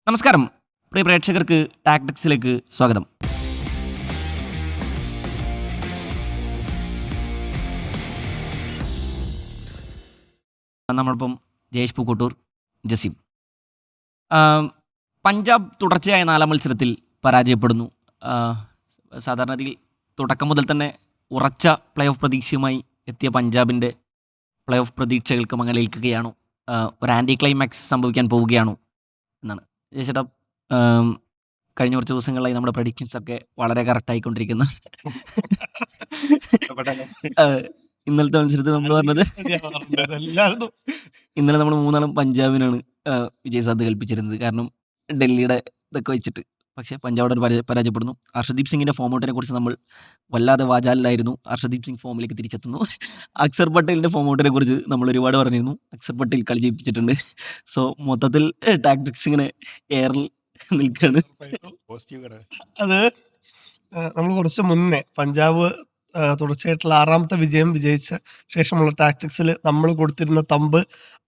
നമസ്കാരം പ്രിയ പ്രേക്ഷകർക്ക് ടാക്ടിക്സിലേക്ക് സ്വാഗതം. നമ്മളിപ്പം ജയേഷ് പൂക്കോട്ടൂർ, ജസീം. പഞ്ചാബ് തുടർച്ചയായ 4-ാം മത്സരത്തിൽ പരാജയപ്പെടുന്നു. സാധാരണഗതിയിൽ തുടക്കം മുതൽ തന്നെ ഉറച്ച പ്ലേ ഓഫ് പ്രതീക്ഷയുമായി എത്തിയ പഞ്ചാബിൻ്റെ പ്ലേ ഓഫ് പ്രതീക്ഷകൾക്ക് മങ്ങലേൽക്കുകയാണോ, ഒരു ആൻറ്റി ക്ലൈമാക്സ് സംഭവിക്കാൻ പോവുകയാണോ എന്നാണ് ജയേഷേട്ടാ. കഴിഞ്ഞ കുറച്ച് ദിവസങ്ങളായി നമ്മുടെ പ്രഡിക്ഷൻസ് ഒക്കെ വളരെ കറക്റ്റായിക്കൊണ്ടിരിക്കുന്നു. ഇന്നലത്തെ മത്സരത്തിൽ നമ്മൾ പറഞ്ഞത് ഇന്നലെ നമ്മൾ 3 പഞ്ചാബിനാണ് വിജയ സാധ്യത കൽപ്പിച്ചിരുന്നത്, കാരണം ഡൽഹിയുടെ ഇതൊക്കെ വെച്ചിട്ട്. പക്ഷേ പഞ്ചാബ് പരാജയപ്പെടുന്നു. ഹർഷദീപ് സിംഗിൻ്റെ ഫോം ഔട്ടിനെ കുറിച്ച് നമ്മൾ വല്ലാതെ വാചാലിലായിരുന്നു. ഹർഷദീപ് സിംഗ് ഫോമിലേക്ക് തിരിച്ചെത്തുന്നു. അക്സർ പട്ടേലിൻ്റെ ഫോം ഔട്ടിനെ കുറിച്ച് നമ്മൾ ഒരുപാട് പറഞ്ഞിരുന്നു. അക്സർ പട്ടേൽ കളി ജയിപ്പിച്ചിട്ടുണ്ട്. സോ മൊത്തത്തിൽ ടാക്ടിക്സ് ഇങ്ങനെ എയറിൽ നിൽക്കുകയാണ്. അത് നമ്മൾ കുറച്ച് മുന്നേ പഞ്ചാബ് തുടർച്ചയായിട്ടുള്ള 6ാമത്തെ വിജയം വിജയിച്ച ശേഷമുള്ള ടാക്ടിക്സിൽ നമ്മൾ കൊടുത്തിരുന്ന തമ്പ്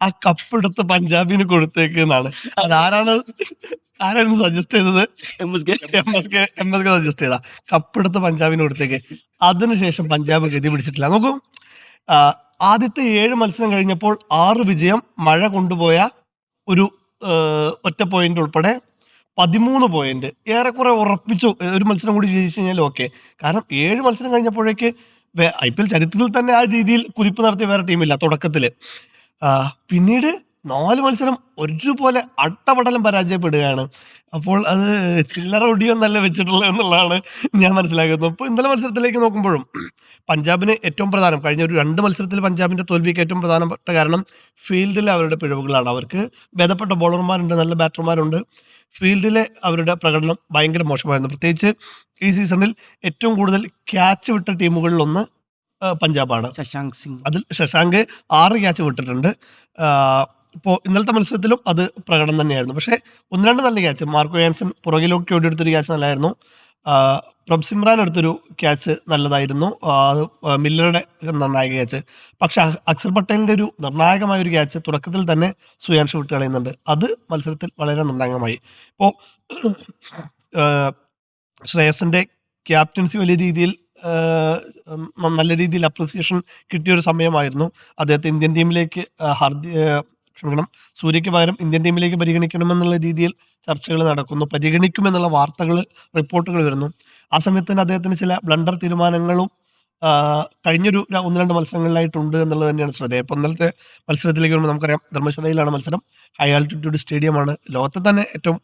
ആ കപ്പെടുത്ത് പഞ്ചാബിന് കൊടുത്തേക്കെന്നാണ്. അതാരാണ് സജസ്റ്റ് ചെയ്തത്? MSK സജസ്റ്റ് ചെയ്താ കപ്പെടുത്ത് പഞ്ചാബിന് കൊടുത്തേക്ക്. അതിനുശേഷം പഞ്ചാബ് ഗതി പിടിച്ചിട്ടില്ല. നോക്കൂ, ആദ്യത്തെ 7 മത്സരം കഴിഞ്ഞപ്പോൾ 6 വിജയം, മഴ കൊണ്ടുപോയ ഒരു ഒറ്റ പോയിന്റ് ഉൾപ്പെടെ 13 പോയിന്റ് ഏറെക്കുറെ ഉറപ്പിച്ചു. ഒരു മത്സരം കൂടി ജയിച്ചു കഴിഞ്ഞാൽ ഓക്കെ. കാരണം 7 മത്സരം കഴിഞ്ഞപ്പോഴേക്ക് IPL ചരിത്രത്തിൽ തന്നെ ആ രീതിയിൽ കുതിപ്പ് നടത്തിയ വേറെ ടീമില്ല തുടക്കത്തിൽ. പിന്നീട് 4 മത്സരം ഒരുപോലെ അട്ടപടലം പരാജയപ്പെടുകയാണ്. അപ്പോൾ അത് ചില്ലറ ഒടിയൊന്നല്ല വെച്ചിട്ടുള്ളത് എന്നുള്ളതാണ് ഞാൻ മനസ്സിലാക്കുന്നത്. ഇപ്പോൾ ഇന്നലെ മത്സരത്തിലേക്ക് നോക്കുമ്പോഴും പഞ്ചാബിന് ഏറ്റവും പ്രധാനം, കഴിഞ്ഞ ഒരു 2 മത്സരത്തിൽ പഞ്ചാബിൻ്റെ തോൽവിക്ക് ഏറ്റവും പ്രധാനപ്പെട്ട കാരണം ഫീൽഡിലെ അവരുടെ പിഴവുകളാണ്. അവർക്ക് ഭേദപ്പെട്ട ബോളർമാരുണ്ട്, നല്ല ബാറ്റർമാരുണ്ട്. ഫീൽഡിലെ അവരുടെ പ്രകടനം ഭയങ്കര മോശമായിരുന്നു. പ്രത്യേകിച്ച് ഈ സീസണിൽ ഏറ്റവും കൂടുതൽ ക്യാച്ച് വിട്ട ടീമുകളിലൊന്ന് പഞ്ചാബാണ്. ശശാങ്ക് സിംഗ്, അതിൽ ശശാങ്ക് 6 ക്യാച്ച് വിട്ടിട്ടുണ്ട്. ഇപ്പോൾ ഇന്നലത്തെ മത്സരത്തിലും അത് പ്രകടനം തന്നെയായിരുന്നു. പക്ഷേ 1-2 നല്ല ക്യാച്ച്, മാർക്കോ യാൻസൺ പുറകിലേക്ക് ഓടിയെടുത്തൊരു ക്യാച്ച് നല്ലതായിരുന്നു. പ്രഭ് സിമ്രാൻ എടുത്തൊരു ക്യാച്ച് നല്ലതായിരുന്നു. മില്ലറുടെ നിർണായക ക്യാച്ച്. പക്ഷെ അക്സർ പട്ടേലിൻ്റെ ഒരു നിർണായകമായ ഒരു ക്യാച്ച് തുടക്കത്തിൽ തന്നെ സുയാൻഷ് വിട്ട് കളയുന്നുണ്ട്. അത് മത്സരത്തിൽ വളരെ നിർണായകമായി. ഇപ്പോൾ ശ്രേയസിൻ്റെ ക്യാപ്റ്റൻസി വലിയ രീതിയിൽ നല്ല രീതിയിൽ അപ്രിസിയേഷൻ കിട്ടിയൊരു സമയമായിരുന്നു. അദ്ദേഹത്തെ ഇന്ത്യൻ ടീമിലേക്ക് സൂര്യയ്ക്ക് പകരം ഇന്ത്യൻ ടീമിലേക്ക് പരിഗണിക്കണമെന്നുള്ള രീതിയിൽ ചർച്ചകൾ നടക്കുന്നു. പരിഗണിക്കുമെന്നുള്ള വാർത്തകൾ, റിപ്പോർട്ടുകൾ വരുന്നു. ആ സമയത്ത് തന്നെ അദ്ദേഹത്തിന് ചില ബ്ലണ്ടർ തീരുമാനങ്ങളും കഴിഞ്ഞൊരു 1-2 മത്സരങ്ങളിലായിട്ടുണ്ട് എന്നുള്ളത് തന്നെയാണ് ശ്രദ്ധേയം. ഇപ്പോൾ ഇന്നലത്തെ മത്സരത്തിലേക്ക് വരുമ്പോൾ നമുക്കറിയാം, ധർമ്മശാലയിലാണ് മത്സരം. ഹൈ ആൾട്ടിറ്റ്യൂഡ് സ്റ്റേഡിയമാണ്, ലോകത്തെ തന്നെ ഏറ്റവും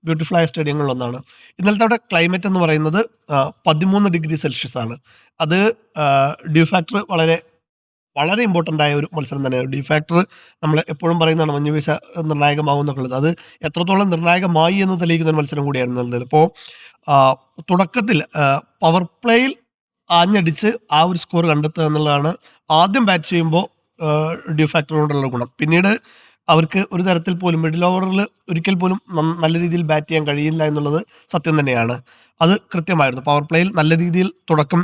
ബ്യൂട്ടിഫുൾ ആയ സ്റ്റേഡിയങ്ങളിലൊന്നാണ്. ഇന്നലത്തെ അവിടെ ക്ലൈമറ്റ് എന്ന് പറയുന്നത് 13 ഡിഗ്രി സെൽഷ്യസ് ആണ്. അത് ഡ്യൂ ഫാക്ടർ വളരെ വളരെ ഇമ്പോർട്ടൻ്റ് ആയ ഒരു മത്സരം തന്നെയാണ്. ഡ്യൂ ഫാക്ടർ നമ്മൾ എപ്പോഴും പറയുന്നതാണ് മഞ്ഞുവീഴ്ച നിർണായകമാവും എന്നുള്ളത്. അത് എത്രത്തോളം നിർണായകമായി എന്ന് തെളിയിക്കുന്ന ഒരു മത്സരം കൂടിയായിരുന്നു നല്ലത്. ഇപ്പോൾ തുടക്കത്തിൽ പവർ പ്ലേയിൽ ആഞ്ഞടിച്ച് ആ ഒരു സ്കോർ കണ്ടെത്തുക എന്നുള്ളതാണ് ആദ്യം ബാറ്റ് ചെയ്യുമ്പോൾ ഡ്യൂ ഫാക്ടർ കൊണ്ടുള്ള ഗുണം. പിന്നീട് അവർക്ക് ഒരു തരത്തിൽ പോലും മിഡിൽ ഓവറിൽ ഒരിക്കൽ പോലും നല്ല രീതിയിൽ ബാറ്റ് ചെയ്യാൻ കഴിയില്ല എന്നുള്ളത് സത്യം തന്നെയാണ്. അത് കൃത്യമായിരുന്നു. പവർ പ്ലേയിൽ നല്ല രീതിയിൽ തുടക്കം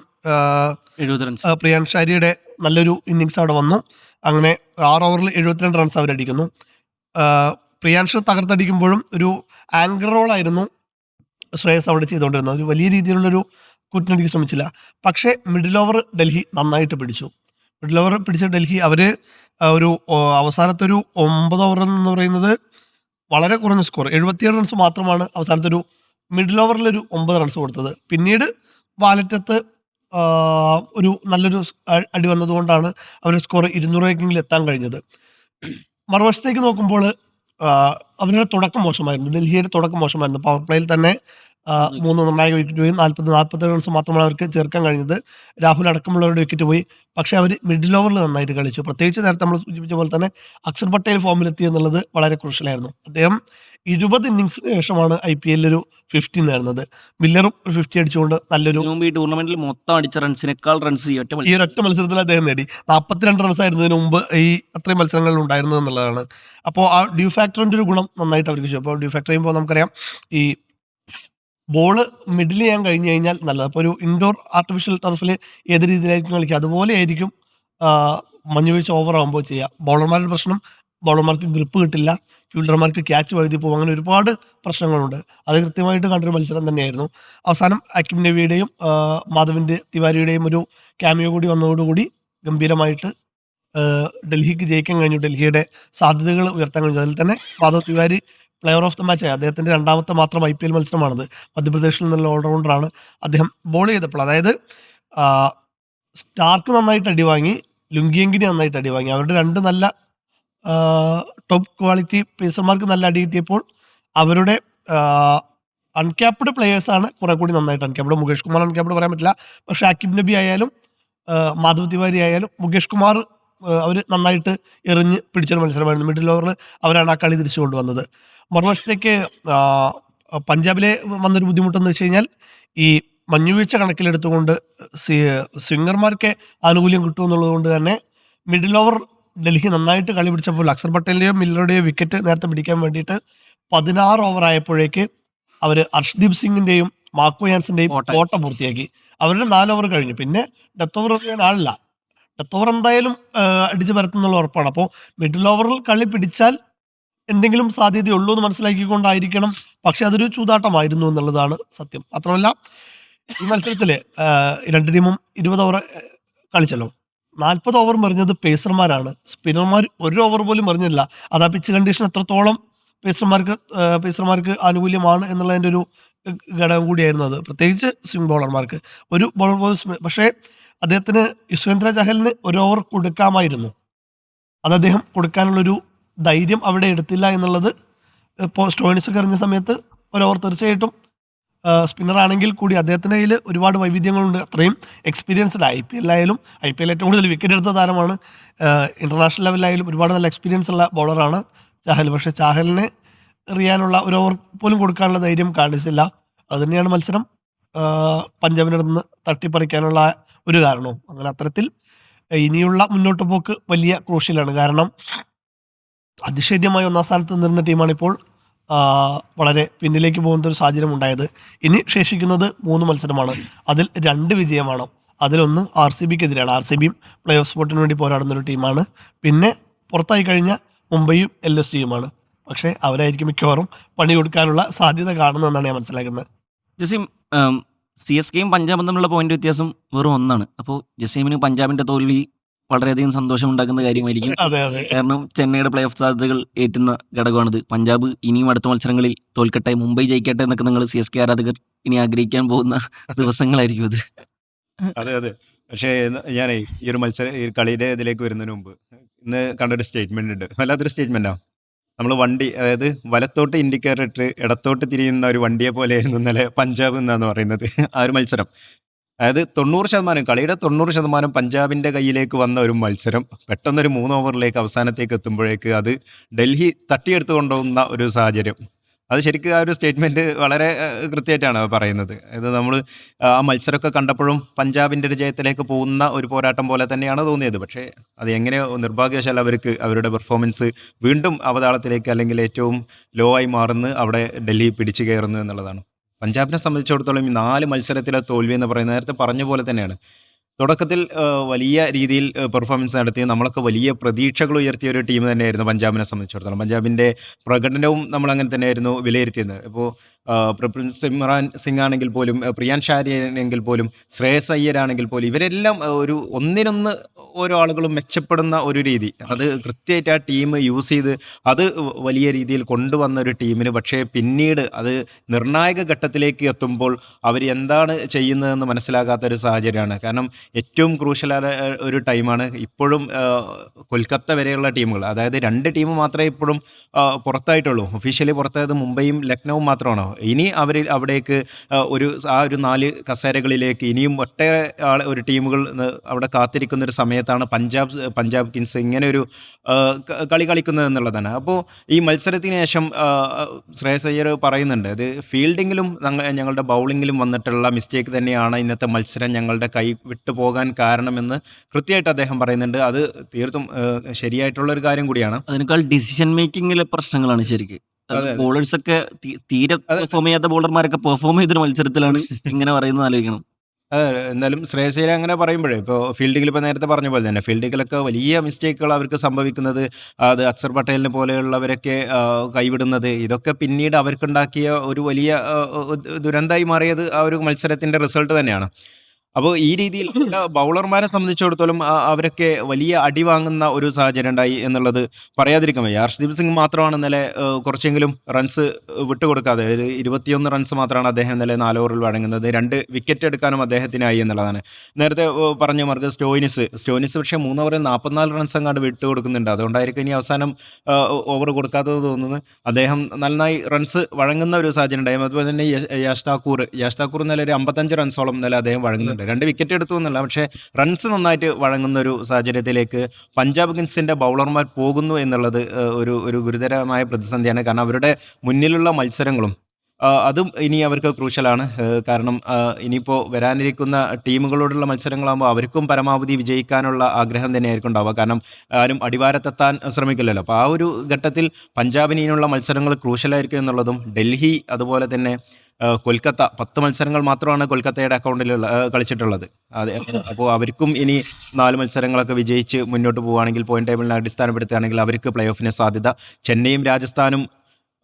70 റൺസ്, പ്രിയാൻ ഷാരിയുടെ നല്ലൊരു ഇന്നിങ്സ് അവിടെ വന്നു. അങ്ങനെ 6 ഓവറിൽ 72 റൺസ് അവരടിക്കുന്നു. പ്രിയാൻഷ് തകർത്തടിക്കുമ്പോഴും ഒരു ആങ്കർ റോളായിരുന്നു ശ്രേയസ് അവിടെ ചെയ്തുകൊണ്ടിരുന്നത്. ഒരു വലിയ രീതിയിലുള്ളൊരു കുറ്റിനടിക്ക് ശ്രമിച്ചില്ല. പക്ഷേ മിഡിൽ ഓവർ ഡൽഹി നന്നായിട്ട് പിടിച്ചു. മിഡിൽ ഓവർ പിടിച്ച ഡൽഹി അവർ ഒരു അവസാനത്തെ ഒരു 9 ഓവർ എന്ന് പറയുന്നത് വളരെ കുറഞ്ഞ സ്കോർ, 77 റൺസ് മാത്രമാണ് അവസാനത്തെ ഒരു മിഡിൽ ഓവറിലൊരു 9 റൺസ് കൊടുത്തത്. പിന്നീട് വാലറ്റത്ത് ഒരു നല്ലൊരു അടി വന്നതുകൊണ്ടാണ് അവരുടെ സ്കോർ 200 എത്താൻ കഴിഞ്ഞത്. മറുവശത്തേക്ക് നോക്കുമ്പോൾ അവരുടെ തുടക്കം മോശമായിരുന്നു. ഡൽഹിയുടെ തുടക്കം മോശമായിരുന്നു. പവർ പ്ലേയിൽ തന്നെ 3 നിർണായക വിക്കറ്റ് പോയി. 40 റൺസ് മാത്രമാണ് അവർക്ക് ചേർക്കാൻ കഴിഞ്ഞത്. രാഹുൽ അടക്കമുള്ളവരുടെ വിക്കറ്റ് പോയി. പക്ഷേ അവർ മിഡിൽ ഓവറിൽ നന്നായിട്ട് കളിച്ചു. പ്രത്യേകിച്ച് നേരത്തെ നമ്മൾ സൂചിപ്പിച്ച പോലെ തന്നെ അക്സർ പട്ടേൽ ഫോമിലെത്തി എന്നുള്ളത് വളരെ ക്രൂഷ്യലായിരുന്നു. അദ്ദേഹം 20 ഇന്നിങ്സിന് ശേഷമാണ് IPL ഒരു 50 നേടുന്നത്. മില്ലറും ഒരു 50 അടിച്ചുകൊണ്ട് നല്ലൊരു ഈ ടൂർണമെന്റിൽ മൊത്തം അടിച്ച റൺസിനേക്കാൾ റൺസ് ഈ ഒരൊറ്റ മത്സരത്തിൽ അദ്ദേഹം നേടി. 42 റൺസ് ആയിരുന്നതിന് മുമ്പ് ഈ അത്രയും മത്സരങ്ങളിൽ ഉണ്ടായിരുന്നത് എന്നുള്ളതാണ്. അപ്പോൾ ആ ഡ്യൂ ഫാക്ടറിൻ്റെ ഒരു ഗുണം നന്നായിട്ട് അവർക്ക് ചെയ്യും. അപ്പോൾ ഡ്യൂ ഫാക്ടർ ചെയ്യുമ്പോൾ നമുക്കറിയാം, ഈ ബോള് മിഡിൽ ചെയ്യാൻ കഴിഞ്ഞു കഴിഞ്ഞാൽ നല്ലത്. അപ്പോൾ ഒരു ഇൻഡോർ ആർട്ടിഫിഷ്യൽ ടർഫിൽ ഏത് രീതിയിലായിരിക്കും കളിക്കുക അതുപോലെ ആയിരിക്കും മഞ്ഞുവീഴ്ച ഓവർ ആകുമ്പോൾ ചെയ്യുക. ബോളർമാരുടെ പ്രശ്നം ബൗളർമാർക്ക് ഗ്രിപ്പ് കിട്ടില്ല, ഫീൽഡർമാർക്ക് ക്യാച്ച് വഴുതി പോകും, അങ്ങനെ ഒരുപാട് പ്രശ്നങ്ങളുണ്ട്. അത് കൃത്യമായിട്ട് കണ്ടൊരു മത്സരം തന്നെയായിരുന്നു. അവസാനം അക്കിം നബിയുടെയും മാധവിൻ്റെ തിവാരിയുടെയും ഒരു ക്യാമിയോ കൂടി വന്നതോടുകൂടി ഗംഭീരമായിട്ട് ഡൽഹിക്ക് ജയിക്കാൻ കഴിഞ്ഞു, ഡൽഹിയുടെ സാധ്യതകൾ ഉയർത്താൻ കഴിഞ്ഞു. അതിൽ തന്നെ Madhav Tiwari player of the മാച്ചായി. അദ്ദേഹത്തിൻ്റെ രണ്ടാമത്തെ മാത്രം IPL മത്സരമാണത്. മധ്യപ്രദേശിൽ നിന്നുള്ള ഓൾറൗണ്ടറാണ്. അദ്ദേഹം ബോൾ ചെയ്തപ്പോൾ, അതായത് സ്റ്റാർക്ക് നന്നായിട്ട് അടിവാങ്ങി, ലുങ്കിയെങ്കിനി നന്നായിട്ട് അടിവാങ്ങി. അവരുടെ രണ്ട് നല്ല ടോപ്പ് ക്വാളിറ്റി പേസർമാർക്ക് നല്ല അടി കിട്ടിയപ്പോൾ അവരുടെ അൺക്യാപ്ഡ് പ്ലെയേഴ്സാണ് കുറെ കൂടി നന്നായിട്ട് അൺക്യാപ്ഡ്. മുകേഷ് കുമാർ അൺക്യാപ്ഡ് പറയാൻ പറ്റില്ല, പക്ഷേ അക്കിബ് നബി ആയാലും മാധവ് തിവാരി ആയാലും മുകേഷ് കുമാർ അവർ നന്നായിട്ട് എറിഞ്ഞ് പിടിച്ചൊരു മത്സരമായിരുന്നു. മിഡിൽ ഓവറിൽ അവരാണ് ആ കളി തിരിച്ചു കൊണ്ടുവന്നത്. മറുവശത്തേക്ക് പഞ്ചാബിലെ വന്നൊരു ബുദ്ധിമുട്ടെന്ന് വെച്ച് കഴിഞ്ഞാൽ ഈ മഞ്ഞുവീഴ്ച കണക്കിലെടുത്തുകൊണ്ട് സ്വിംഗർമാർക്ക് ആനുകൂല്യം കിട്ടുമെന്നുള്ളത് കൊണ്ട് തന്നെ മിഡിൽ ഓവർ ഡൽഹി നന്നായിട്ട് കളി പിടിച്ചപ്പോൾ അക്സർ പട്ടേലിൻ്റെയോ മില്ലറുടെയോ വിക്കറ്റ് നേരത്തെ പിടിക്കാൻ വേണ്ടിയിട്ട് 16 ഓവർ ആയപ്പോഴേക്ക് അവർ അർഷ്ദീപ് സിംഗിൻ്റെയും മാർക്കോ യാൻസിൻ്റെയും കോട്ട പൂർത്തിയാക്കി. അവരുടെ 4 ഓവർ കഴിഞ്ഞു. പിന്നെ ഡെത്ത് ഓവർ എറിയാൻ ആളില്ല. ഡെത്ത് ഓവർ എന്തായാലും അടിച്ചു പരത്തുന്നുള്ള ഉറപ്പാണ്. അപ്പോൾ മിഡിൽ ഓവറിൽ കളി പിടിച്ചാൽ എന്തെങ്കിലും സാധ്യതയുള്ളൂ എന്ന് മനസ്സിലാക്കിക്കൊണ്ടായിരിക്കണം, പക്ഷെ അതൊരു ചൂതാട്ടമായിരുന്നു എന്നുള്ളതാണ് സത്യം. മാത്രമല്ല ഈ മത്സരത്തിൽ രണ്ട് ടീമും 20 ഓവർ കളിച്ചല്ലോ. 40 ഓവർ എറിഞ്ഞത് പേസർമാരാണ്. സ്പിന്നർമാർ ഒരു ഓവർ പോലും എറിഞ്ഞില്ല. അത് ആ പിച്ച് കണ്ടീഷൻ എത്രത്തോളം പേസർമാർക്ക് ആനുകൂല്യമാണ് എന്നുള്ളതിൻ്റെ ഒരു ഘടകം കൂടിയായിരുന്നു അത്, പ്രത്യേകിച്ച് സ്വിംഗ് ബോളർമാർക്ക്. ഒരു ബോളർ പോലും, പക്ഷേ അദ്ദേഹത്തിന് യുസ്വേന്ദ്ര ചഹലിന് ഒരു ഓവർ കൊടുക്കാമായിരുന്നു. അത് അദ്ദേഹം കൊടുക്കാനുള്ളൊരു ധൈര്യം അവിടെ എടുത്തില്ല എന്നുള്ളത് ഇപ്പോൾ സ്റ്റോയിനിസൊക്കെ എറിഞ്ഞ സമയത്ത് ഒരു ഓവർ തീർച്ചയായിട്ടും സ്പിന്നർ ആണെങ്കിൽ കൂടി അദ്ദേഹത്തിൻ്റെ കയ്യിൽ ഒരുപാട് വൈവിധ്യങ്ങളുണ്ട്. അത്രയും എക്സ്പീരിയൻസ്ഡ് IPL ആയാലും IPL ഏറ്റവും കൂടുതൽ വിക്കറ്റ് എടുത്ത താരമാണ്. ഇൻ്റർനാഷണൽ ലെവലിലായാലും ഒരുപാട് നല്ല എക്സ്പീരിയൻസ് ഉള്ള ബോളറാണ് ചാഹൽ. പക്ഷേ ചാഹലിനെ എറിയാനുള്ള ഒരു ഓവർ പോലും കൊടുക്കാനുള്ള ധൈര്യം കാണിച്ചില്ല. അതുതന്നെയാണ് മത്സരം പഞ്ചാബിനടുത്ത് നിന്ന് തട്ടിപ്പറിക്കാനുള്ള ഒരു കാരണവും. അങ്ങനെ അത്തരത്തിൽ ഇനിയുള്ള മുന്നോട്ട് പോക്ക് വലിയ ക്രൂഷ്യലാണ്. കാരണം അതിശൈത്യമായി 1-ാം സ്ഥാനത്ത് നിന്നിരുന്ന ടീമാണിപ്പോൾ വളരെ പിന്നിലേക്ക് പോകുന്ന ഒരു സാഹചര്യം ഉണ്ടായത്. ഇനി ശേഷിക്കുന്നത് 3 മത്സരമാണ്. അതിൽ 2 വിജയമാണ്. അതിലൊന്ന് RCBക്കെതിരെയാണ്. RCBയും പ്ലേ ഓഫ് സ്പോട്ടിന് വേണ്ടി പോരാടുന്ന ഒരു ടീമാണ്. പിന്നെ പുറത്തായി കഴിഞ്ഞ മുംബൈയും LSGയുമാണ്. പക്ഷേ അവരായിരിക്കും മിക്കവാറും പണി കൊടുക്കാനുള്ള സാധ്യത കാണുന്നതെന്നാണ് ഞാൻ മനസ്സിലാക്കുന്നത്. ജസീം, CSKയും പഞ്ചാബും തമ്മിലുള്ള പോയിന്റ് വ്യത്യാസം വെറും 1 അപ്പോൾ ജസീമിന് പഞ്ചാബിൻ്റെ തോൽവി വളരെയധികം സന്തോഷം ഉണ്ടാക്കുന്ന കാര്യമായിരിക്കും. അതെ അതെ, കാരണം ചെന്നൈയുടെ പ്ലേ ഓഫ് സാധ്യതകൾ ഏറ്റുന്ന ഘടകമാണിത്. പഞ്ചാബ് ഇനിയും അടുത്ത മത്സരങ്ങളിൽ തോൽക്കട്ടെ, മുംബൈ ജയിക്കട്ടെ എന്നൊക്കെ നിങ്ങൾ CSK ആരാധകർ ഇനി ആഗ്രഹിക്കാൻ പോകുന്ന ദിവസങ്ങളായിരിക്കും അത്. അതെ അതെ. പക്ഷേ ഞാനേ ഈ ഒരു കളിയുടെ ഇതിലേക്ക് വരുന്നതിന് മുമ്പ് ഇന്ന് കണ്ടൊരു സ്റ്റേറ്റ്മെന്റ് ഉണ്ട്. വല്ലാത്തൊരു സ്റ്റേറ്റ്മെന്റാണ്. നമ്മൾ വണ്ടി, അതായത് വലത്തോട്ട് ഇൻഡിക്കേറ്റർ ഇട്ട് ഇടത്തോട്ട് തിരിയുന്ന ഒരു വണ്ടിയെ പോലെയായിരുന്നു ഇന്നലെ പഞ്ചാബ് എന്നാണ് പറയുന്നത് ആ ഒരു മത്സരം. അതായത് 90% കളിയുടെ 90% പഞ്ചാബിൻ്റെ കയ്യിലേക്ക് വന്ന ഒരു മത്സരം പെട്ടെന്നൊരു 3 ഓവറിലേക്ക് അവസാനത്തേക്ക് എത്തുമ്പോഴേക്ക് അത് ഡൽഹി തട്ടിയെടുത്ത് കൊണ്ടുപോകുന്ന ഒരു സാഹചര്യം. അത് ശരിക്കും ആ ഒരു സ്റ്റേറ്റ്മെൻറ്റ് വളരെ കൃത്യമായിട്ടാണ് പറയുന്നത്. അതായത് നമ്മൾ ആ മത്സരമൊക്കെ കണ്ടപ്പോഴും പഞ്ചാബിൻ്റെ ഒരു ജയത്തിലേക്ക് പോകുന്ന ഒരു പോരാട്ടം പോലെ തന്നെയാണ് തോന്നിയത്. പക്ഷേ അത് എങ്ങനെയോ നിർഭാഗ്യവശാൽ അവർക്ക് അവരുടെ പെർഫോമൻസ് വീണ്ടും അവതാളത്തിലേക്ക്, അല്ലെങ്കിൽ ഏറ്റവും ലോ ആയി മാറുന്നു, അവിടെ ഡൽഹി പിടിച്ചു കയറുന്നു എന്നുള്ളതാണ്. പഞ്ചാബിനെ സംബന്ധിച്ചിടത്തോളം ഈ 4 മത്സരത്തിലെ തോൽവി എന്ന് പറയുന്നത് നേരത്തെ പറഞ്ഞ പോലെ തന്നെയാണ്. തുടക്കത്തിൽ വലിയ രീതിയിൽ പെർഫോമൻസ് നടത്തി നമ്മളൊക്കെ വലിയ പ്രതീക്ഷകൾ ഉയർത്തിയ ഒരു ടീം തന്നെയായിരുന്നു പഞ്ചാബിനെ സംബന്ധിച്ചിടത്തോളം. പഞ്ചാബിൻ്റെ പ്രകടനവും നമ്മൾ അങ്ങനെ തന്നെയായിരുന്നു വിലയിരുത്തിയത്. ഇപ്പോൾ സിമ്രാൻ സിംഗ് ആണെങ്കിൽ പോലും, പ്രിയാൻ ഷാരി ആണെങ്കിൽ പോലും, ശ്രേയസ് അയ്യരാണെങ്കിൽ പോലും, ഇവരെല്ലാം ഒരു ഒന്നിനൊന്ന് ഓരോ ആളുകളും മെച്ചപ്പെടുന്ന ഒരു രീതി, അത് കൃത്യമായിട്ട് ആ ടീം യൂസ് ചെയ്ത് അത് വലിയ രീതിയിൽ കൊണ്ടുവന്ന ഒരു ടീമിന്, പക്ഷേ പിന്നീട് അത് നിർണായക ഘട്ടത്തിലേക്ക് എത്തുമ്പോൾ അവർ എന്താണ് ചെയ്യുന്നതെന്ന് മനസ്സിലാകാത്ത ഒരു സാഹചര്യമാണ്. കാരണം ഏറ്റവും ക്രൂഷ്യലായ ഒരു ടൈമാണ് ഇപ്പോഴും. കൊൽക്കത്ത വരെയുള്ള ടീമുകൾ, അതായത് 2 ടീം മാത്രമേ ഇപ്പോഴും പുറത്തായിട്ടുള്ളൂ. ഒഫീഷ്യലി പുറത്തായത് മുംബൈയും ലക്നൌവും മാത്രമാണ്. ഇനി അവിടേക്ക് ആ ഒരു 4 കസേരകളിലേക്ക് ഇനിയും ഒട്ടേറെ ഒരു ടീമുകൾ അവിടെ കാത്തിരിക്കുന്ന ഒരു സമയത്താണ് പഞ്ചാബ് കിങ്സ് ഇങ്ങനെ ഒരു കളി കളിക്കുന്നത് എന്നുള്ളതാണ്. അപ്പോൾ ഈ മത്സരത്തിന് ശേഷം ശ്രേയസ് അയ്യർ പറയുന്നുണ്ട്, അത് ഫീൽഡിങ്ങിലും ഞങ്ങളുടെ ബൗളിങ്ങിലും വന്നിട്ടുള്ള മിസ്റ്റേക്ക് തന്നെയാണ് ഇന്നത്തെ മത്സരം ഞങ്ങളുടെ കൈ വിട്ടു പോകാൻ കാരണമെന്ന് കൃത്യമായിട്ട് അദ്ദേഹം പറയുന്നുണ്ട്. അത് തീർത്തും ശരിയായിട്ടുള്ള ഒരു കാര്യം കൂടിയാണ്. അതിനേക്കാൾ ഡിസിഷൻ മേക്കിങ്ങിലെ പ്രശ്നങ്ങളാണ് ശരിക്കും. ബോളേഴ്സൊക്കെ തീരെ പെർഫോം ചെയ്യാത്ത ബോളർമാരൊക്കെ പെർഫോം ചെയ്തൊരു മത്സരത്തിലാണ് ഇങ്ങനെ പറയുന്നത് ആലോചിക്കണം. എന്തായാലും ശ്രേയസ് അയ്യർ അങ്ങനെ പറയുമ്പോഴേ ഇപ്പോൾ ഫീൽഡിങ്ങിൽ ഇപ്പോൾ നേരത്തെ പറഞ്ഞ പോലെ തന്നെ ഫീൽഡിങ്ങിലൊക്കെ വലിയ മിസ്റ്റേക്കുകൾ അവർക്ക് സംഭവിക്കുന്നത്, അത് അക്സർ പട്ടേലിനെ പോലെയുള്ളവരൊക്കെ കൈവിടുന്നത്, ഇതൊക്കെ പിന്നീട് അവർക്കുണ്ടാക്കിയ ഒരു വലിയ ദുരന്തമായി മാറിയത് ആ ഒരു മത്സരത്തിൻ്റെ റിസൾട്ട് തന്നെയാണ്. അപ്പോൾ ഈ രീതിയിൽ ബൗളർമാരെ സംബന്ധിച്ചിടത്തോളം അവരൊക്കെ വലിയ അടി വാങ്ങുന്ന ഒരു സാഹചര്യം ഉണ്ടായി എന്നുള്ളത് പറയാതിരിക്കാൻ വയ്യ. ഹർഷ്ദീപ് സിംഗ് മാത്രമാണ് ഇന്നലെ കുറച്ചെങ്കിലും റൺസ് വിട്ടുകൊടുക്കാതെ, ഒരു 21 റൺസ് മാത്രമാണ് അദ്ദേഹം ഇന്നലെ 4 ഓവറിൽ വഴങ്ങുന്നത്. 2 വിക്കറ്റ് എടുക്കാനും അദ്ദേഹത്തിനായി എന്നുള്ളതാണ്. നേരത്തെ പറഞ്ഞ മാർക്ക് സ്റ്റോയിനിസ് പക്ഷേ 3 ഓവറിൽ 44 റൺസ് അങ്ങാണ്ട് വിട്ടു കൊടുക്കുന്നുണ്ട്. അതുകൊണ്ടായിരിക്കും ഇനി അവസാനം ഓവർ കൊടുക്കാത്തത് തോന്നുന്നത്. അദ്ദേഹം നന്നായി റൺസ് വഴങ്ങുന്ന ഒരു സാഹചര്യം ഉണ്ടായി. അതുപോലെ തന്നെ യാഷ് താക്കൂർ ഇന്നലെ ഒരു 55 റൺസോളം ഇന്നലെ അദ്ദേഹം വഴങ്ങുന്നുണ്ട്. 2 വിക്കറ്റ് എടുത്തു എന്നല്ല, പക്ഷേ റൺസ് നന്നായിട്ട് വഴങ്ങുന്ന ഒരു സാഹചര്യത്തിലേക്ക് പഞ്ചാബ് കിങ്സിൻ്റെ ബൗളർമാർ പോകുന്നു എന്നുള്ളത് ഒരു ഗുരുതരമായ പ്രതിസന്ധിയാണ്. കാരണം അവരുടെ മുന്നിലുള്ള മത്സരങ്ങളും അതും ഇനി അവർക്ക് ക്രൂഷ്യലാണ്. കാരണം ഇനിയിപ്പോൾ വരാനിരിക്കുന്ന ടീമുകളോടുള്ള മത്സരങ്ങളാകുമ്പോൾ അവർക്കും പരമാവധി വിജയിക്കാനുള്ള ആഗ്രഹം തന്നെയായിരിക്കും ഉണ്ടാവുക. കാരണം ആരും അടിവാരത്തെത്താൻ ശ്രമിക്കില്ലല്ലോ. അപ്പോൾ ആ ഒരു ഘട്ടത്തിൽ പഞ്ചാബിന് ഇനിയുള്ള മത്സരങ്ങൾ ക്രൂഷ്യലായിരിക്കും എന്നുള്ളതും, ഡൽഹി അതുപോലെ തന്നെ കൊൽക്കത്ത 10 മത്സരങ്ങൾ മാത്രമാണ് കൊൽക്കത്തയുടെ അക്കൗണ്ടിലുള്ള കളിച്ചിട്ടുള്ളത്. അതെ, അപ്പോൾ അവർക്കും ഇനി 4 മത്സരങ്ങളൊക്കെ വിജയിച്ച് മുന്നോട്ട് പോവുകയാണെങ്കിൽ, പോയിന്റ് ടേബിളിനെ അടിസ്ഥാനപ്പെടുത്തുകയാണെങ്കിൽ അവർക്ക് പ്ലേ ഓഫിന് സാധ്യത. ചെന്നൈയും രാജസ്ഥാനും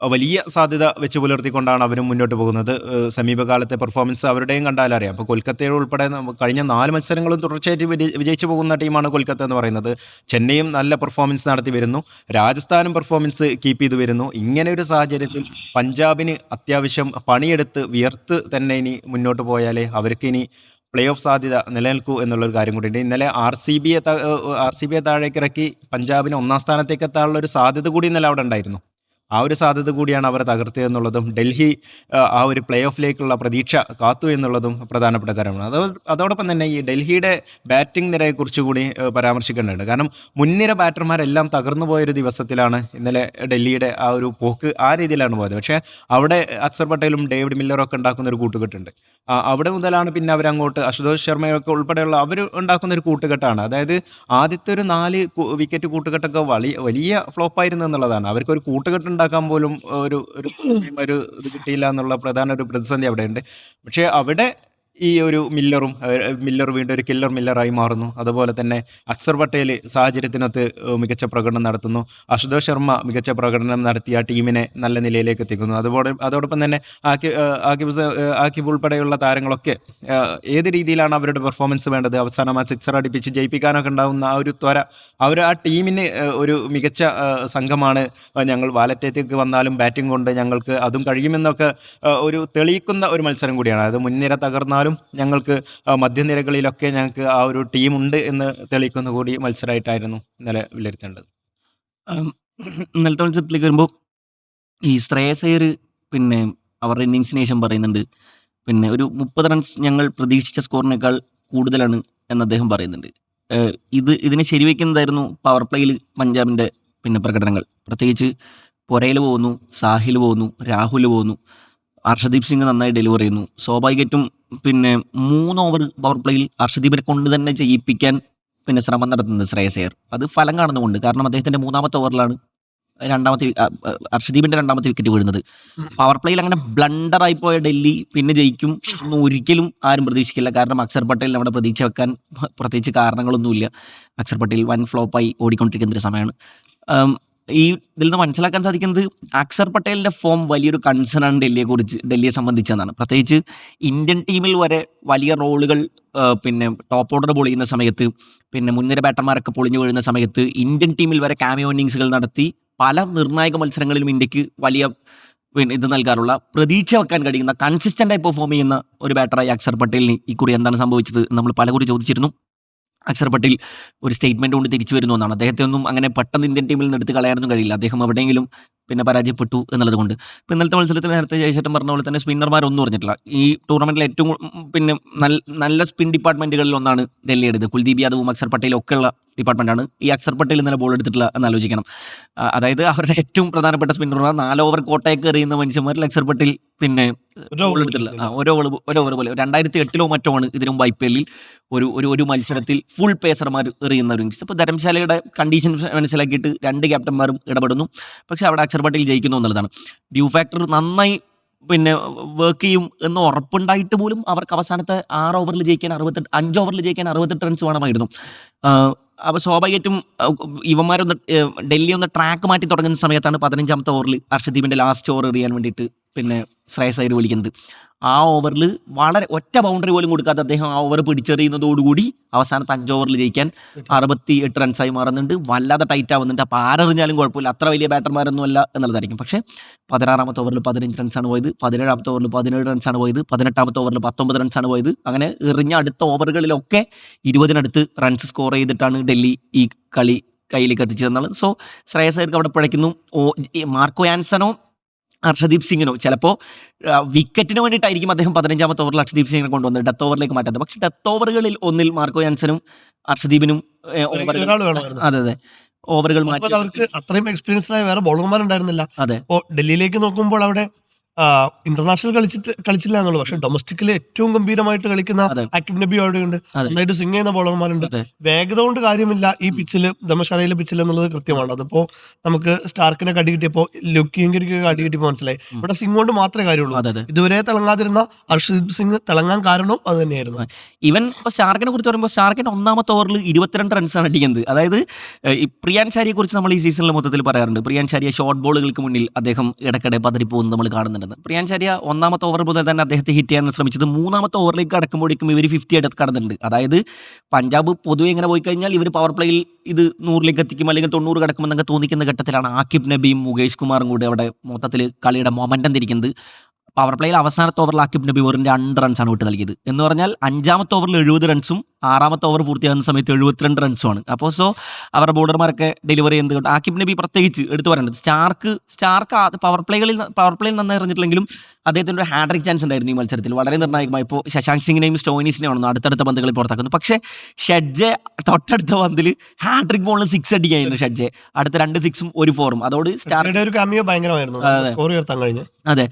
വലിയ സാധ്യത വെച്ച് പുലർത്തിക്കൊണ്ടാണ് അവരും മുന്നോട്ട് പോകുന്നത്. സമീപകാലത്തെ പെർഫോമൻസ് അവരുടെയും കണ്ടാലറിയാം. അപ്പോൾ കൊൽക്കത്തയുടെ ഉൾപ്പെടെ കഴിഞ്ഞ 4 മത്സരങ്ങളും തുടർച്ചയായിട്ട് വിജയിച്ചു പോകുന്ന ടീമാണ് കൊൽക്കത്ത എന്ന് പറയുന്നത്. ചെന്നൈയും നല്ല പെർഫോമൻസ് നടത്തി വരുന്നു, രാജസ്ഥാനും പെർഫോമൻസ് കീപ്പ് ചെയ്ത് വരുന്നു. ഇങ്ങനെ ഒരു സാഹചര്യത്തിൽ പഞ്ചാബിന് അത്യാവശ്യം പണിയെടുത്ത് വിയർത്ത് തന്നെ ഇനി മുന്നോട്ട് പോയാലേ അവർക്ക് ഇനി പ്ലേ ഓഫ് സാധ്യത നിലനിൽക്കൂ എന്നുള്ളൊരു കാര്യം കൂടിയുണ്ട്. ഇന്നലെ ആർ സി ബിയെ താഴേക്ക് ഇറക്കി പഞ്ചാബിന് 1ാം സ്ഥാനത്തേക്ക് എത്താനുള്ള ഒരു സാധ്യത കൂടി ഇന്നലെ അവിടെ ഉണ്ടായിരുന്നു. ആ ഒരു സാധ്യത കൂടിയാണ് അവർ തകർത്തതെന്നുള്ളതും, ഡൽഹി ആ ഒരു പ്ലേ ഓഫിലേക്കുള്ള പ്രതീക്ഷ കാത്തു എന്നുള്ളതും പ്രധാനപ്പെട്ട കാര്യമാണ്. അതോടൊപ്പം തന്നെ ഈ ഡൽഹിയുടെ ബാറ്റിംഗ് നിരയെക്കുറിച്ച് കൂടി പരാമർശിക്കേണ്ടതുണ്ട്. കാരണം മുൻനിര ബാറ്റർമാരെല്ലാം തകർന്നു പോയൊരു ദിവസത്തിലാണ് ഇന്നലെ ഡൽഹിയുടെ ആ ഒരു പോക്ക് ആ രീതിയിലാണ് പോയത്. പക്ഷേ അവിടെ അക്സർ പട്ടേലും ഡേവിഡ് മില്ലറും ഒക്കെ ഉണ്ടാക്കുന്ന ഒരു കൂട്ടുകെട്ടുണ്ട്. അവിടെ മുതലാണ് പിന്നെ അവരങ്ങോട്ട് അശുതോഷ് ശർമ്മയൊക്കെ ഉൾപ്പെടെയുള്ള അവർ ഉണ്ടാക്കുന്ന ഒരു കൂട്ടുകെട്ടാണ്. അതായത് ആദ്യത്തെ ഒരു 4 വിക്കറ്റ് കൂട്ടുകെട്ടൊക്കെ വലിയ ഫ്ലോപ്പായിരുന്നു എന്നുള്ളതാണ്. അവർക്കൊരു കൂട്ടുകെട്ട് ഉണ്ടാക്കാൻ പോലും ഒരു ഇത് കിട്ടിയില്ല എന്നുള്ള പ്രധാന ഒരു പ്രതിസന്ധി അവിടെയുണ്ട്. പക്ഷേ അവിടെ ഈ ഒരു മില്ലർ വീണ്ടും ഒരു കില്ലർ മില്ലറായി മാറുന്നു. അതുപോലെ തന്നെ അക്സർ പട്ടേൽ സാഹചര്യത്തിനകത്ത് മികച്ച പ്രകടനം നടത്തുന്നു. അശുതോഷ് ശർമ്മ മികച്ച പ്രകടനം നടത്തി ആ ടീമിനെ നല്ല നിലയിലേക്ക് എത്തിക്കുന്നു. അതോടൊപ്പം തന്നെ ആക്കിബ് ഉൾപ്പെടെയുള്ള താരങ്ങളൊക്കെ ഏത് രീതിയിലാണ് അവരുടെ പെർഫോമൻസ് വേണ്ടത്, അവസാനം ആ 6 അടിപ്പിച്ച് ജയിപ്പിക്കാനൊക്കെ ഉണ്ടാകുന്ന ആ ഒരു ത്വര, ആ ടീമിന് ഒരു മികച്ച സംഘമാണ്, ഞങ്ങൾ വാലറ്റേക്ക് വന്നാലും ബാറ്റിംഗ് കൊണ്ട് ഞങ്ങൾക്ക് അതും കഴിയുമെന്നൊക്കെ ഒരു തെളിയിക്കുന്ന ഒരു മത്സരം കൂടിയാണ്. അത് മുൻനിര തകർന്നാലും ഞങ്ങൾക്ക് മധ്യനിരകളിലൊക്കെ ഞങ്ങൾക്ക് ആ ഒരു ടീമുണ്ട് എന്ന് തെളിയിക്കുന്ന കൂടി മത്സരമായിട്ടായിരുന്നു ഇന്നലെ വിലയിരുത്തേണ്ടത്. ഇന്നലത്തെ മത്സരത്തിലേക്ക് വരുമ്പോൾ ഈ ശ്രേയസ് അയ്യർ പിന്നെ അവരുടെ ഇന്നിങ്സിന് ശേഷം പറയുന്നുണ്ട്, പിന്നെ ഒരു 30 റൺസ് ഞങ്ങൾ പ്രതീക്ഷിച്ച സ്കോറിനേക്കാൾ കൂടുതലാണ് എന്ന് അദ്ദേഹം പറയുന്നുണ്ട്. ഇതിനെ ശരിവെക്കുന്നതായിരുന്നു പവർ പ്ലേയിൽ പഞ്ചാബിൻ്റെ പിന്നെ പ്രകടനങ്ങൾ. പ്രത്യേകിച്ച് പൊരയിൽ പോകുന്നു, സാഹിൽ പോകുന്നു, രാഹുൽ പോകുന്നു, ഹർഷദീപ് സിംഗ് നന്നായി ഡെലിവർ ചെയ്യുന്നു. സ്വാഭാവികമായിട്ടും പിന്നെ 3 ഓവർ പവർ പ്ലേയിൽ ഹർഷദീപിനെ കൊണ്ട് തന്നെ ചെയ്യിപ്പിക്കാൻ പിന്നെ ശ്രമം നടത്തുന്നത് ശ്രേയസ് അയ്യർ. അത് ഫലം കാണുന്നുമുണ്ട്. കാരണം അദ്ദേഹത്തിൻ്റെ 3ാമത്തെ ഓവറിലാണ് ഹർഷദീപിൻ്റെ 2ാമത്തെ വിക്കറ്റ് വീഴുന്നത്. പവർ പ്ലേയിൽ അങ്ങനെ ബ്ലണ്ടറായി പോയ ഡൽഹി പിന്നെ ജയിക്കും ഒന്നും ഒരിക്കലും ആരും പ്രതീക്ഷിക്കില്ല. കാരണം അക്സർ പട്ടേലിന് അവിടെ പ്രതീക്ഷ വെക്കാൻ പ്രത്യേകിച്ച് കാരണങ്ങളൊന്നുമില്ല. അക്സർ പട്ടേൽ വൻ ഫ്ലോപ്പായി ഓടിക്കൊണ്ടിരിക്കുന്ന ഒരു സമയമാണ്. ഈ ഇതിൽ നിന്ന് മനസ്സിലാക്കാൻ സാധിക്കുന്നത് അക്സർ പട്ടേലിൻ്റെ ഫോം വലിയൊരു കൺസേൺ ആണ് ഡൽഹിയെ സംബന്ധിച്ചെന്നാണ്. പ്രത്യേകിച്ച് ഇന്ത്യൻ ടീമിൽ വരെ വലിയ റോളുകൾ പിന്നെ ടോപ്പ് ഓർഡർ ബോൾ ചെയ്യുന്ന സമയത്ത്, പിന്നെ മുൻനിര ബാറ്റർമാരൊക്കെ പൊളിഞ്ഞു വീഴുന്ന സമയത്ത് ഇന്ത്യൻ ടീമിൽ വരെ കാമിയോ ഇന്നിങ്സുകൾ നടത്തി പല നിർണായക മത്സരങ്ങളിലും ഇന്ത്യക്ക് വലിയ ഇത് നൽകാറുള്ള, പ്രതീക്ഷ വെക്കാൻ കഴിയുന്ന, കൺസിസ്റ്റൻ്റായി പെർഫോം ചെയ്യുന്ന ഒരു ബാറ്ററായി അക്സർ പട്ടേലിന് ഇക്കുറി എന്താണ് സംഭവിച്ചത് നമ്മൾ പലകുറി ചോദിച്ചിരുന്നു. അക്സർ പട്ടേൽ ഒരു സ്റ്റേറ്റ്മെൻറ്റ് കൊണ്ട് തിരിച്ചു വരുന്നു എന്നാണ്. അദ്ദേഹത്തെ ഒന്നും അങ്ങനെ പെട്ടെന്ന് ഇന്ത്യൻ ടീമിൽ നിന്ന് എടുത്ത് കളയാനൊന്നും കഴിയില്ല. അദ്ദേഹം എവിടെയെങ്കിലും പിന്നെ പരാജയപ്പെട്ടു എന്നുള്ളത് കൊണ്ട്. ഇപ്പോൾ ഇന്നലത്തെ മത്സരത്തിൽ നേരത്തെ ജയശേട്ടൻ പറഞ്ഞ പോലെ തന്നെ സ്പിന്നർമാരൊന്നും പറഞ്ഞിട്ടില്ല. ഈ ടൂർണമെൻറ്റിൽ ഏറ്റവും പിന്നെ നല്ല സ്പിൻ ഡിപ്പാർട്ട്മെൻറ്റുകളിൽ ഒന്നാണ് ഡൽഹിയുടേത്. കുൽദീപ് യാദവും അക്സർ പട്ടേലും ഒക്കെ ഉള്ള ഡിപ്പാർട്ട്മെൻറ്റാണ്. ഈ അക്സർ പട്ടേൽ ഇന്നലെ ബോൾ എടുത്തിട്ടില്ല എന്നാലോചിക്കണം. അതായത് അവരുടെ ഏറ്റവും പ്രധാനപ്പെട്ട സ്പിന്നർമാർ 4 ഓവർ കോട്ടയൊക്കെ എറിയുന്ന മനുഷ്യന്മാരിൽ അക്സർ പട്ടേൽ പിന്നെ ബോൾ എടുത്തിട്ടില്ല. ഓരോ ഓവർ പോലെ 2008 മറ്റോ ആണ് ഇതിനു മുമ്പ് IPL ഒരു മത്സരത്തിൽ ഫുൾ പേസർമാർ എറിയുന്ന ഒരു ഇന്നിങ്സ്. അപ്പോൾ ധരംശാലയുടെ കണ്ടീഷൻ മനസ്സിലാക്കിയിട്ട് 2 ക്യാപ്റ്റന്മാരും ഇടപെടുന്നു. പക്ഷേ അവിടെ അക്സർ പട്ടേൽ ജയിക്കുന്നു എന്നുള്ളതാണ്. ഡ്യൂ ഫാക്ടർ നന്നായി പിന്നെ വർക്ക് ചെയ്യും എന്ന് ഉറപ്പുണ്ടായിട്ട് പോലും അവർക്ക് അവസാനത്തെ 6 ഓവറിൽ ജയിക്കാൻ 5 ഓവറിൽ ജയിക്കാൻ 68 റൺസ് വേണമായിരുന്നു. അപ്പോൾ സ്വാഭാവികമായിട്ടും ഇവന്മാരൊന്ന് ഡൽഹി ഒന്ന് ട്രാക്ക് മാറ്റി തുടങ്ങുന്ന സമയത്താണ് 15ാമത്തെ ഓവറിൽ അർഷദീപിൻ്റെ ലാസ്റ്റ് ഓവർ എറിയാൻ വേണ്ടിയിട്ട് പിന്നെ ശ്രേയസ് അയ്യർ വിളിക്കുന്നത്. ആ ഓവറിൽ വളരെ ഒറ്റ ബൗണ്ടറി പോലും കൊടുക്കാതെ അദ്ദേഹം ആ ഓവർ പിടിച്ചെറിയുന്നതോടുകൂടി അവസാനത്തെ 5 ഓവറിൽ ജയിക്കാൻ 68 റൺസായി മാറുന്നുണ്ട്. വല്ലാതെ ടൈറ്റ് ആവുന്നുണ്ട്. അപ്പോൾ ആരെറിഞ്ഞാലും കുഴപ്പമില്ല, അത്ര വലിയ ബാറ്റർമാരൊന്നും അല്ല എന്നുള്ളതായിരിക്കും. പക്ഷേ 16ാമത്തെ ഓവറിൽ 15 റൺസാണ് പോയത്, 17ാമത്തെ ഓവറിൽ 17 റൺസാണ് പോയത്, 18ാമത്തെ ഓവറിൽ 19 റൺസാണ് പോയത്. അങ്ങനെ എറിഞ്ഞ അടുത്ത ഓവറുകളിലൊക്കെ 20-നടുത്ത് റൺസ് സ്കോർ ചെയ്തിട്ടാണ് ഡൽഹി ഈ കളി കയ്യിലേക്ക് എത്തിച്ചതെന്നുള്ളത്. സോ ശ്രേയസ് അയ്യർക്ക് അവിടെ പിഴയ്ക്കുന്നു. മാർക്കോ ആൻസണോ ഹർഷദീപ് സിംഗിനോ ചിലപ്പോൾ വിക്കറ്റിന് വേണ്ടിയിട്ടായിരിക്കും അദ്ദേഹം 15ാമത്തെ ഓവറിൽ ഹർഷദീപ് സിംഗിനെ കൊണ്ടുവന്നത് ഡെത്ത് ഓവറിലേക്ക് മാറ്റാത്തത്. പക്ഷേ ഡെത്ത് ഓവറുകളിൽ ഒന്നിൽ മാർക്കോ ആൻസണും ഹർഷദീപിനും ഒരാൾ വേണമായിരുന്നു. അതെ ഓവറുകൾ മാറ്റി. മാത്രമല്ല അവർക്ക് അത്രയും എക്സ്പീരിയൻസ്ഡ് ആയ വേറെ ബോളർമാരുണ്ടായിരുന്നില്ല. അതെ ഇപ്പോൾ ഡൽഹിയിലേക്ക് നോക്കുമ്പോൾ അവിടെ ഇന്റർനാഷണൽ കളിച്ചില്ല എന്നുള്ളൂ. പക്ഷെ ഡൊമസ്റ്റിക്കിൽ ഏറ്റവും ഗംഭീരമായിട്ട് കളിക്കുന്ന അതെ. ആക്കിബ് നബി അവിടെയുണ്ട്. അതെ. നന്നായിട്ട് സ്വിംഗ് ചെയ്യുന്ന ബോളർമാരുണ്ട്. അതെ. വേഗത കൊണ്ട് കാര്യമില്ല ഈ പിച്ചില്, ധർമ്മശാലയിലെ പിച്ചിൽ എന്നുള്ളത് കൃത്യമാണ്. അതിപ്പോ നമുക്ക് സ്റ്റാർക്കിനെ കടി കിട്ടിയപ്പോ ലുക്കിയങ്കരിക്ക് കടി കിട്ടിയപ്പോൾ മനസ്സിലായി ഇവിടെ സ്വിംഗ് കൊണ്ട് മാത്രമേ കാര്യമുള്ളൂ. അതെ ഇതുവരെ തിളങ്ങാതിരുന്ന ഹർഷദീപ് സിംഗ് തിളങ്ങാൻ കാരണവും അത് തന്നെയായിരുന്നു. ഈവൻ ഇപ്പോൾ സ്റ്റാർക്കിനെ കുറിച്ച് പറയുമ്പോൾ സ്റ്റാർക്കിൻ്റെ 1ാമത്തെ ഓവറിൽ 22 റൺസാണ് അടിക്കുന്നത്. അതായത് ഈ പ്രിയാൻ ഷാരിയെ കുറിച്ച് നമ്മൾ ഈ സീസണിൽ മൊത്തത്തിൽ പറയാറുണ്ട്. പ്രിയാൻ ഷാരിയെ ഷോർട്ട് ബോളുകൾക്ക് മുന്നിൽ അദ്ദേഹം ഇടയ്ക്കിടെ പതറിപ്പോകുന്നത് നമ്മൾ കാണുന്നുണ്ടെന്ന്. പ്രിയാൻ ഷാരിയ 1ാമത്തെ ഓവർ മുതൽ തന്നെ അദ്ദേഹത്തെ ഹിറ്റ് ചെയ്യാൻ ശ്രമിച്ചത് 3ാമത്തെ ഓവറിലേക്ക് കടക്കുമ്പോഴേക്കും ഇവർ 50 അടുത്ത് കടന്നിട്ടുണ്ട്. അതായത് പഞ്ചാബ് പൊതുവെ ഇങ്ങനെ പോയി കഴിഞ്ഞാൽ ഇവർ പവർ പ്ലേയിൽ ഇത് 100ലേക്ക് എത്തിക്കും അല്ലെങ്കിൽ 90 കടക്കുമെന്നൊക്കെ തോന്നിക്കുന്ന ഘട്ടത്തിലാണ് ആക്കിബ് നബിയും മുകേഷ് കുമാറും കൂടി അവിടെ മൊത്തത്തിൽ കളിയുടെ മൊമെൻറ്റം തിരിക്കുന്നത്. പവർ പ്ലേയിൽ അവസാനത്തെ ഓവറിൽ ആക്കിബ് നബി വെറും 2 റൺസാണ് വിട്ട് നൽകിയത്. എന്ന് പറഞ്ഞാൽ 5ാമത്തെ ഓവറിൽ 70 റൺസും 6ാമത്തെ ഓവർ പൂർത്തിയാകുന്ന സമയത്ത് 72 റൺസുമാണ്. അപ്പോൾ സോ അവരുടെ ബോളർമാരൊക്കെ ഡെലിവറി ചെയ്യുന്നത് ആക്കിബ് നബി പ്രത്യേകിച്ച് എടുത്തു പറയേണ്ടത് സ്റ്റാർക്ക് പവർ പ്ലേയിൽ നന്നായി എറിഞ്ഞിട്ടില്ലെങ്കിലും അദ്ദേഹത്തിൻ്റെ ഒരു ഹാട്രിക് ചാൻസ് ഉണ്ടായിരുന്നു ഈ മത്സരത്തിൽ വളരെ നിർണായകമായി. ഇപ്പോൾ ശശാങ്ക് സിംഗിനെയും സ്റ്റോയിനിസിനെയാണ് അടുത്തടുത്ത പന്തുകളിൽ പുറത്താക്കുന്നത്. പക്ഷേ ഷഡ്ജെ തൊട്ടടുത്ത പന്തിൽ ഹാട്രിക് ബോളിൽ 6 അടിക്കായിരുന്നു ഷഡ്ജെ. അടുത്ത 2 6ഉം 1 4ഉം. അതോട് സ്റ്റാർക്ക് ഒരു കാമിയോ ഭയങ്കരമായിരുന്നു, സ്കോർ ഉയർത്താൻ കഴിഞ്ഞു. അതെ.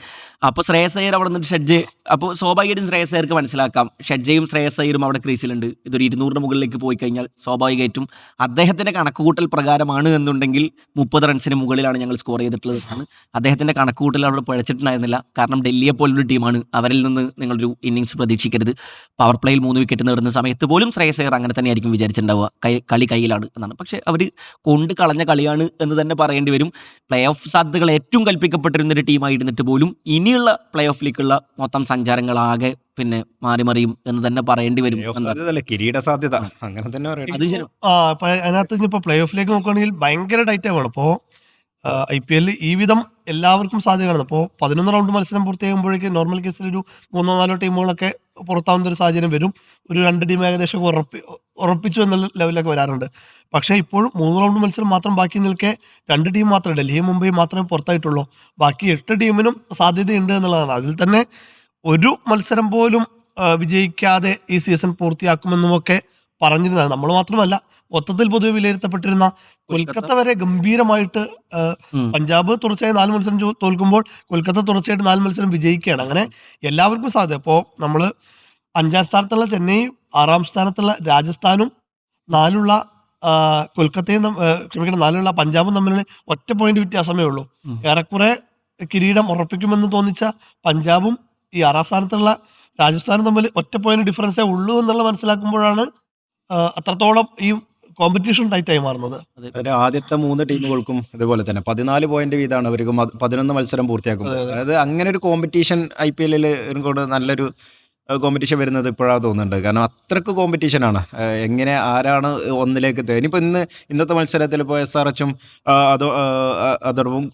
അപ്പോൾ ശ്രേയസ് അയ്യർ അവിടെ നിന്നിട്ട് ഷഡ്ജെ, അപ്പോൾ സ്വാഭാവികമായിട്ടും ശ്രേയസ് അയ്യർക്ക് മനസ്സിലാക്കാം ഷഡ്ജയും ശ്രേയസ് അയ്യരും അവിടെ ക്രീസിലുണ്ട്. ഇതൊരു 200 മുകളിലേക്ക് പോയി കഴിഞ്ഞാൽ സ്വാഭാവികമായിട്ടും അദ്ദേഹത്തിൻ്റെ കണക്കുകൂട്ടൽ പ്രകാരമാണ് എന്നുണ്ടെങ്കിൽ 30 റൺസിന് മുകളിലാണ് ഞങ്ങൾ സ്കോർ ചെയ്തിട്ടുള്ളത് എന്നാണ്. അദ്ദേഹത്തിൻ്റെ കണക്കുകൂട്ടൽ അവിടെ പിഴച്ചിട്ടുണ്ടായിരുന്നില്ല. കാരണം ഡൽഹിയെ പോലൊരു ടീമാണ്, അവരിൽ നിന്ന് നിങ്ങളൊരു ഇന്നിങ്സ് പ്രതീക്ഷിക്കരുത്. പവർ പ്ലേയിൽ 3 വിക്കറ്റ് നേടുന്ന സമയത്ത് പോലും ശ്രേയസ് അയ്യർ അങ്ങനെ തന്നെയായിരിക്കും വിചാരിച്ചിട്ടുണ്ടാവുക, കളി കയ്യിലാണ് എന്നാണ്. പക്ഷേ അവർ കൊണ്ട് കളഞ്ഞ കളിയാണ് എന്ന് തന്നെ പറയേണ്ടി വരും. പ്ലേ ഓഫ് സാധ്യതകൾ ഏറ്റവും കൽപ്പിക്കപ്പെട്ടിരുന്നൊരു ടീമായിരുന്നിട്ട് പോലും ഇനിയുള്ള പ്ലേ ഓഫിലേക്കുള്ള മൊത്തം സഞ്ചാരങ്ങളാകെ പിന്നെ മാറിമറിയും എന്ന് തന്നെ പറയേണ്ടി വരും. കിരീട സാധ്യത അങ്ങനെ തന്നെ അത് ശരി. അതിനകത്ത് ഇനിയിപ്പോ പ്ലേ ഓഫിലേക്ക് നോക്കുകയാണെങ്കിൽ ഭയങ്കര ടൈറ്റ് ആവുകയാണ്. അപ്പോൾ IPL ഈ വിധം എല്ലാവർക്കും സാധ്യത കാണുന്നത്. അപ്പോൾ 11 റൗണ്ട് മത്സരം പൂർത്തിയാകുമ്പോഴേക്കും നോർമൽ കേസിൽ ഒരു 3-4 ടീമുകളൊക്കെ പുറത്താവുന്ന ഒരു സാഹചര്യം വരും. ഒരു 2 ടീം ഏകദേശം ഉറപ്പിച്ചു എന്ന ലെവലിലൊക്കെ വരാറുണ്ട്. പക്ഷേ ഇപ്പോഴും 3 റൗണ്ട് മത്സരം മാത്രം ബാക്കി നിൽക്കെ 2 ടീം മാത്രമേ, ഡൽഹിയും മുംബൈയും മാത്രമേ പുറത്തായിട്ടുള്ളൂ. ബാക്കി 8 ടീമിനും സാധ്യതയുണ്ട് എന്നുള്ളതാണ്. അതിൽ തന്നെ ഒരു മത്സരം പോലും വിജയിക്കാതെ ഈ സീസൺ പൂർത്തിയാക്കുമെന്നുമൊക്കെ പറഞ്ഞിരുന്നതാണ്. നമ്മൾ മാത്രമല്ല, മൊത്തത്തിൽ പൊതുവെ വിലയിരുത്തപ്പെട്ടിരുന്ന കൊൽക്കത്ത വരെ ഗംഭീരമായിട്ട് പഞ്ചാബ് തുടർച്ചയായി 4 മത്സരം തോൽക്കുമ്പോൾ കൊൽക്കത്ത തുടർച്ചയായിട്ട് 4 മത്സരം വിജയിക്കുകയാണ്. അങ്ങനെ എല്ലാവർക്കും സാധ്യത. ഇപ്പോൾ നമ്മൾ 5ാം സ്ഥാനത്തുള്ള ചെന്നൈ, 6ാം സ്ഥാനത്തുള്ള രാജസ്ഥാനും 4ുള്ള കൊൽക്കത്തയും 4ുള്ള പഞ്ചാബും തമ്മിലുള്ള ഒറ്റ പോയിന്റ് വ്യത്യാസമേ ഉള്ളൂ. ഏറെക്കുറെ കിരീടം ഉറപ്പിക്കുമെന്ന് തോന്നിച്ച പഞ്ചാബും ഈ 6ാം സ്ഥാനത്തുള്ള രാജസ്ഥാനും തമ്മിൽ ഒറ്റ പോയിന്റ് ഡിഫറൻസേ ഉള്ളൂ എന്നുള്ള മനസ്സിലാക്കുമ്പോഴാണ് അത്രത്തോളം ഈ കോമ്പറ്റീഷൻ ടൈറ്റായി മാറുന്നത്. ആദ്യത്തെ 3 ടീമുകൾക്കും ഇതുപോലെ തന്നെ 14 പോയിന്റ് വീതമാണ് അവർക്ക് 11 മത്സരം പൂർത്തിയാക്കും. അതായത് അങ്ങനെ ഒരു കോമ്പറ്റീഷൻ IPL നല്ലൊരു കോമ്പറ്റീഷൻ വരുന്നത് ഇപ്പോഴാണ് തോന്നുന്നുണ്ട്. കാരണം അത്രക്ക് കോമ്പറ്റീഷനാണ്. എങ്ങനെ ആരാണ് ഒന്നിലേക്ക് എത്തുക. ഇനിയിപ്പോൾ ഇന്നത്തെ മത്സരത്തിൽ ഇപ്പോൾ SRHും അതർവും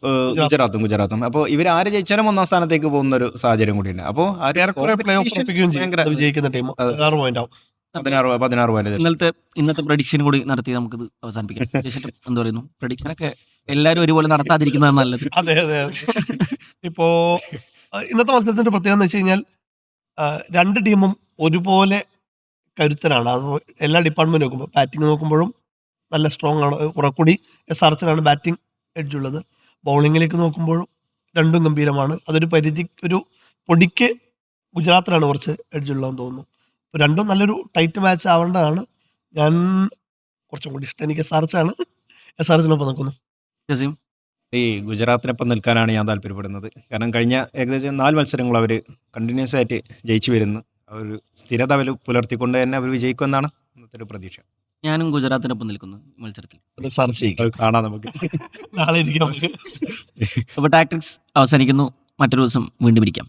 ഗുജറാത്തും അപ്പോൾ ഇവർ ആര് ജയിച്ചാലും 1ാം സ്ഥാനത്തേക്ക് പോകുന്ന ഒരു സാഹചര്യം കൂടിയുണ്ട്. അപ്പോൾ വിജയിക്കുന്ന ടീം 16 പോയിന്റ് ആവും. 16 പോയിന്റ്. ഇന്നത്തെ പ്രഡിക്ഷൻ കൂടി നടത്തി നമുക്കിത് അവസാനിപ്പിക്കാം. എന്താ പറയുന്നു, പ്രഡിക്ഷനൊക്കെ എല്ലാവരും ഒരുപോലെ നടത്താതിരിക്കുന്നതാണ് നല്ലത്. അതെ. ഇപ്പോ ഇന്നത്തെ മത്സരത്തിന്റെ പ്രത്യേകത എന്ന് വെച്ച് കഴിഞ്ഞാൽ 2 ടീമും ഒരുപോലെ കരുത്തരാണ്. അത് എല്ലാ ഡിപ്പാർട്ട്മെന്റ് നോക്കുമ്പോൾ ബാറ്റിംഗ് നോക്കുമ്പോഴും നല്ല സ്ട്രോങ് ആണ്. കുറെക്കൂടി SRHനാണ് ബാറ്റിംഗ് എഡ്ജ് ഉള്ളത്. ബൗളിങ്ങിലേക്ക് നോക്കുമ്പോഴും രണ്ടും ഗംഭീരമാണ്. അതൊരു ഒരു പൊടിക്ക് ഗുജറാത്തിലാണ് കുറച്ച് എഡ്ജ് ഉള്ളതെന്ന് തോന്നുന്നു. അപ്പോൾ രണ്ടും നല്ലൊരു ടൈറ്റ് മാച്ച് ആവേണ്ടതാണ്. ഞാൻ കുറച്ചും കൂടി ഇഷ്ടം എനിക്ക് SRH ആണ്. SRHനൊപ്പം നിൽക്കുന്നു. ഈ ഗുജറാത്തിനൊപ്പം നിൽക്കാനാണ് ഞാൻ താല്പര്യപ്പെടുന്നത്. കാരണം കഴിഞ്ഞ ഏകദേശം 4 മത്സരങ്ങൾ അവർ കണ്ടിന്യൂസ് ആയിട്ട് ജയിച്ചു വരുന്നു. ഒരു സ്ഥിരത അവർ പുലർത്തിക്കൊണ്ട് തന്നെ അവർ വിജയിക്കുമെന്നാണ് ഇന്നത്തെ ഒരു പ്രതീക്ഷ. ഞാനും ഗുജറാത്തിനൊപ്പം നിൽക്കുന്നു ഈ മത്സരത്തിൽ. അത് സെർച്ച് ചെയ്യും. അത് കാണാം നമുക്ക്. നാളെ ഇരിക്കും നമുക്ക്. അപ്പോൾ ടാക്ടിക്സ് അവസാനിക്കുന്നു. മറ്റൊരു ദിവസം വീണ്ടും ഇരിക്കാം.